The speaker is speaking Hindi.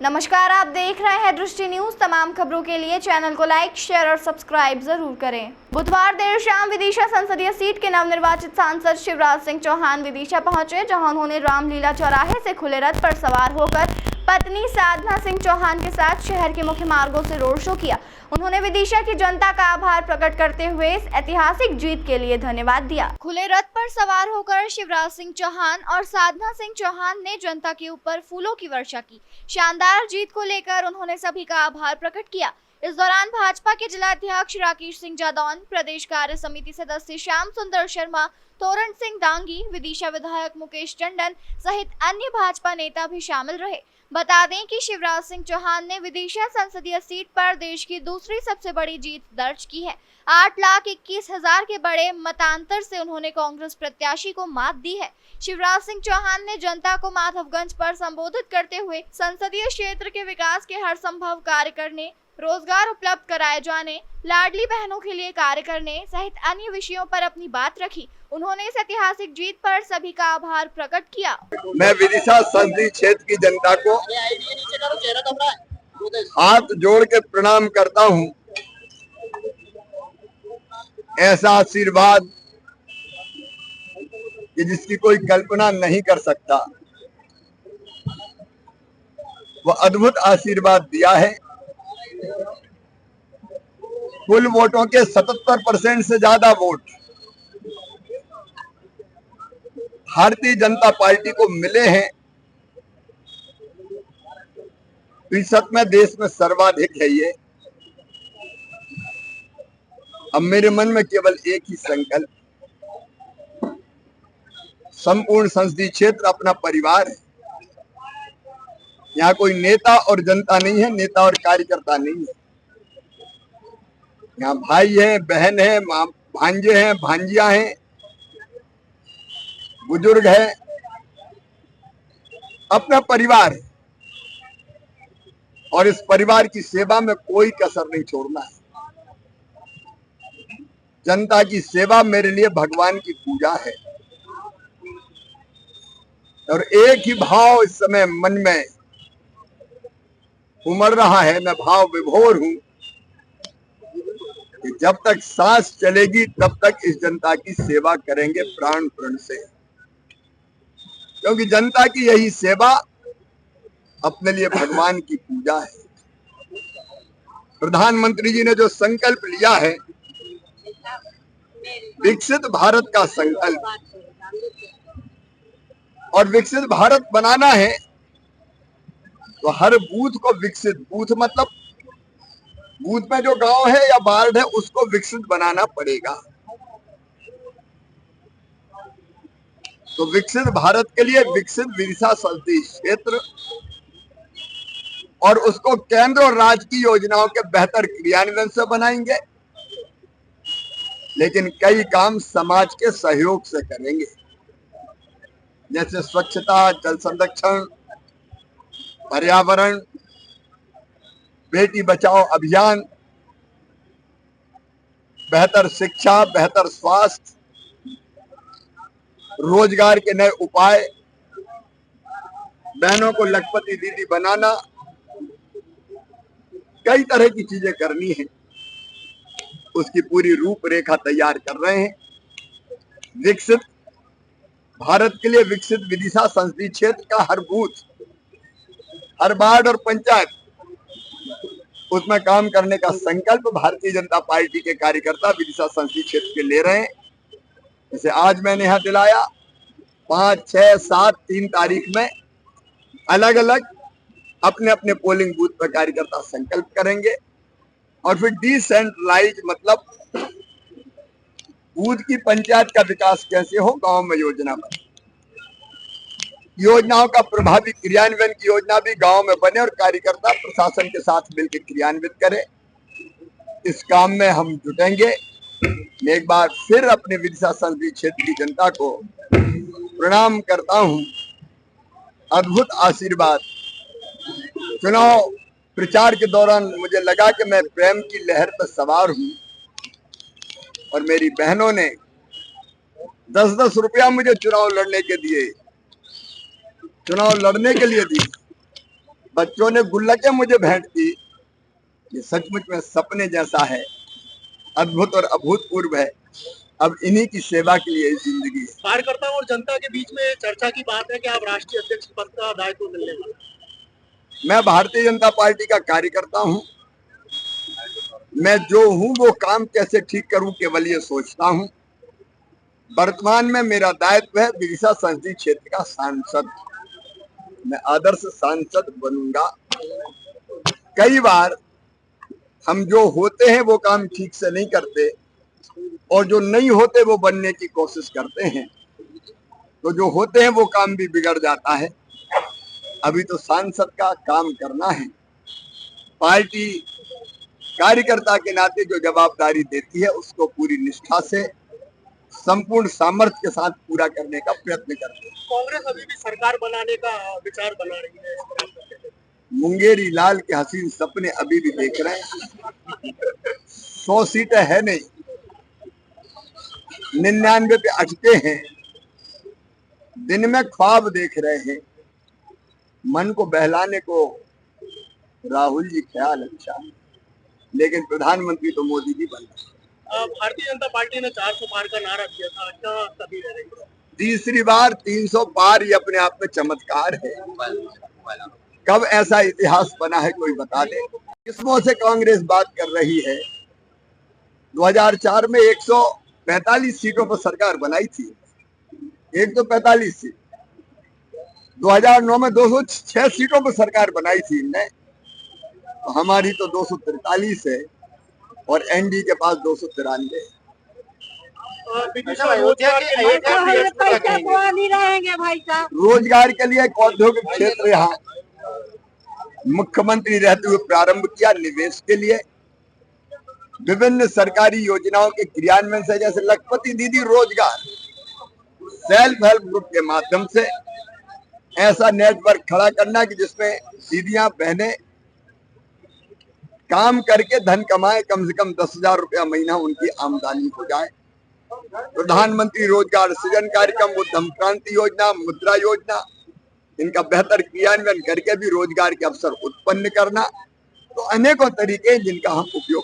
नमस्कार, आप देख रहे हैं दृष्टि न्यूज। तमाम खबरों के लिए चैनल को लाइक, शेयर और सब्सक्राइब जरूर करें। बुधवार देर शाम विदिशा संसदीय सीट के नवनिर्वाचित सांसद शिवराज सिंह चौहान विदिशा पहुंचे, जहां उन्होंने रामलीला चौराहे से खुले रथ पर सवार होकर पत्नी साधना सिंह चौहान के साथ शहर के मुख्य मार्गों से रोड शो किया। उन्होंने विदिशा की जनता का आभार प्रकट करते हुए इस ऐतिहासिक जीत के लिए धन्यवाद दिया। खुले रथ पर सवार होकर शिवराज सिंह चौहान और साधना सिंह चौहान ने जनता के ऊपर फूलों की वर्षा की। शानदार जीत को लेकर उन्होंने सभी का आभार प्रकट किया। इस दौरान भाजपा के जिलाध्यक्ष राकेश सिंह जादौन, प्रदेश कार्य समिति सदस्य श्याम सुंदर शर्मा, तोरण सिंह दांगी, विदिशा विधायक मुकेश टंडन सहित अन्य भाजपा नेता भी शामिल रहे। बता दें कि शिवराज सिंह चौहान ने विदिशा संसदीय सीट पर देश की दूसरी सबसे बड़ी जीत दर्ज की है। 8,21,000 के बड़े मतांतर से उन्होंने कांग्रेस प्रत्याशी को मात दी है। शिवराज सिंह चौहान ने जनता को माधवगंज पर संबोधित करते हुए संसदीय क्षेत्र के विकास के हर संभव कार्य करने, रोजगार उपलब्ध कराए जाने, लाडली बहनों के लिए कार्य करने सहित अन्य विषयों पर अपनी बात रखी। उन्होंने इस ऐतिहासिक जीत पर सभी का आभार प्रकट किया। मैं विदिशा संसदीय क्षेत्र की जनता को हाथ जोड़ के प्रणाम करता हूं। ऐसा आशीर्वाद कि जिसकी कोई कल्पना नहीं कर सकता, वह अद्भुत आशीर्वाद दिया है। कुल वोटों के 77% से ज्यादा वोट भारतीय जनता पार्टी को मिले हैं। प्रतिशत में देश में सर्वाधिक है ये। अब मेरे मन में केवल एक ही संकल्प, संपूर्ण संसदीय क्षेत्र अपना परिवार है। यहाँ कोई नेता और जनता नहीं है, नेता और कार्यकर्ता नहीं है। यहाँ भाई है, बहन है, भांजे हैं, भांजियां हैं, बुजुर्ग है, अपना परिवार है। और इस परिवार की सेवा में कोई कसर नहीं छोड़ना है। जनता की सेवा मेरे लिए भगवान की पूजा है। और एक ही भाव इस समय मन में उमड़ रहा है, मैं भाव विभोर हूं कि जब तक सांस चलेगी तब तक इस जनता की सेवा करेंगे प्राण प्रण से, क्योंकि जनता की यही सेवा अपने लिए भगवान की पूजा है। प्रधानमंत्री जी ने जो संकल्प लिया है, विकसित भारत का संकल्प, और विकसित भारत बनाना है तो हर बूथ को विकसित, बूथ मतलब बूथ में जो गांव है या वार्ड है उसको विकसित बनाना पड़ेगा। तो विकसित भारत के लिए विकसित विदिशा संसदीय क्षेत्र और उसको केंद्र और राज्य की योजनाओं के बेहतर क्रियान्वयन से बनाएंगे, लेकिन कई काम समाज के सहयोग से करेंगे, जैसे स्वच्छता, जल संरक्षण, पर्यावरण, बेटी बचाओ अभियान, बेहतर शिक्षा, बेहतर स्वास्थ्य, रोजगार के नए उपाय, बहनों को लखपति दीदी बनाना, कई तरह की चीजें करनी है। उसकी पूरी रूपरेखा तैयार कर रहे हैं। विकसित भारत के लिए विकसित विदिशा संसदीय क्षेत्र का हर बूथ, हर वार्ड और पंचायत, उसमें काम करने का संकल्प भारतीय जनता पार्टी के कार्यकर्ता विदिशा संसदीय क्षेत्र के ले रहे हैं। जैसे आज मैंने यहाँ दिलाया, 5, 6, 7, 3 तारीख में अलग अलग अपने अपने पोलिंग बूथ पर कार्यकर्ता संकल्प करेंगे। और फिर डिसेंट्रलाइज मतलब बूथ की पंचायत का विकास कैसे हो, गांव में योजना बने, योजनाओं का प्रभावी क्रियान्वयन की योजना भी गांव में बने और कार्यकर्ता प्रशासन के साथ मिलकर क्रियान्वित करे। इस काम में हम जुटेंगे। मैं एक बार फिर अपने विदिशा संसदीय क्षेत्र की जनता को प्रणाम करता हूं। अद्भुत आशीर्वाद। चुनाव प्रचार के दौरान मुझे लगा कि मैं प्रेम की लहर पर सवार हूं और मेरी बहनों ने 10-10 रुपया मुझे चुनाव लड़ने के लिए दिए। बच्चों ने गुल्लकें मुझे भेंट की, ये सचमुच में सपने जैसा है, अद्भुत और अभूतपूर्व है। अब इन्हीं की सेवा के लिए जिंदगी है। कार्यकर्ताओं और जनता के बीच में चर्चा की बात है कि आप राष्ट्रीय अध्यक्ष पद का दायित्व मिलने वाला है। मैं भारतीय जनता पार्टी का कार्यकर्ता हूं। मैं जो हूं वो काम कैसे ठीक करूं केवल ये सोचता हूं। वर्तमान में मेरा दायित्व है विदिशा संसदीय क्षेत्र का सांसद। मैं आदर्श सांसद बनूंगा। कई बार हम जो होते हैं वो काम ठीक से नहीं करते और जो नहीं होते वो बनने की कोशिश करते हैं, तो जो होते हैं वो काम भी बिगड़ जाता है। अभी तो सांसद का काम करना है। पार्टी कार्यकर्ता के नाते जो जवाबदारी देती है उसको पूरी निष्ठा से संपूर्ण सामर्थ्य के साथ पूरा करने का प्रयत्न करते हैं। कांग्रेस अभी भी सरकार बनाने का विचार बना रही है। मुंगेरी लाल के हसीन सपने अभी भी देख रहे हैं। 100 सीटें है नहीं, 99 पे अटके हैं। दिन में ख्वाब देख रहे हैं। मन को बहलाने को राहुल जी ख्याल अच्छा है, लेकिन प्रधानमंत्री तो मोदी जी बन रहे। भारतीय जनता पार्टी ने 400 पार का नारा दिया था, क्या तभी रह रही है? तीसरी बार 300 पार ये अपने आप में चमत्कार है। कब ऐसा इतिहास बना है कोई बता दे। किस्मों से कांग्रेस बात कर रही है। 2004 में 145 सीटों पर सरकार बनाई थी, 145 सीट। 2009 में 206 सीटों पर सरकार बनाई थी इनने, तो हमारी तो 243 है और एनडी के पास 293 है। रोजगार के लिए एक औद्योगिक क्षेत्र यहाँ मुख्यमंत्री रहते हुए प्रारंभ किया। निवेश के लिए विभिन्न सरकारी योजनाओं के क्रियान्वयन से, जैसे लखपति दीदी रोजगार, सेल्फ हेल्प ग्रुप के माध्यम से ऐसा नेटवर्क खड़ा करना कि जिसमें दीदियां बहनें काम करके धन कमाए, कम से कम 10,000 रुपया महीना उनकी आमदनी हो जाए। प्रधानमंत्री रोजगार सृजन कार्यक्रम, उद्यम क्रांति योजना, मुद्रा योजना, इनका बेहतर क्रियान्वयन करके भी रोजगार के अवसर उत्पन्न करना, तो अनेकों तरीके जिनका हम उपयोग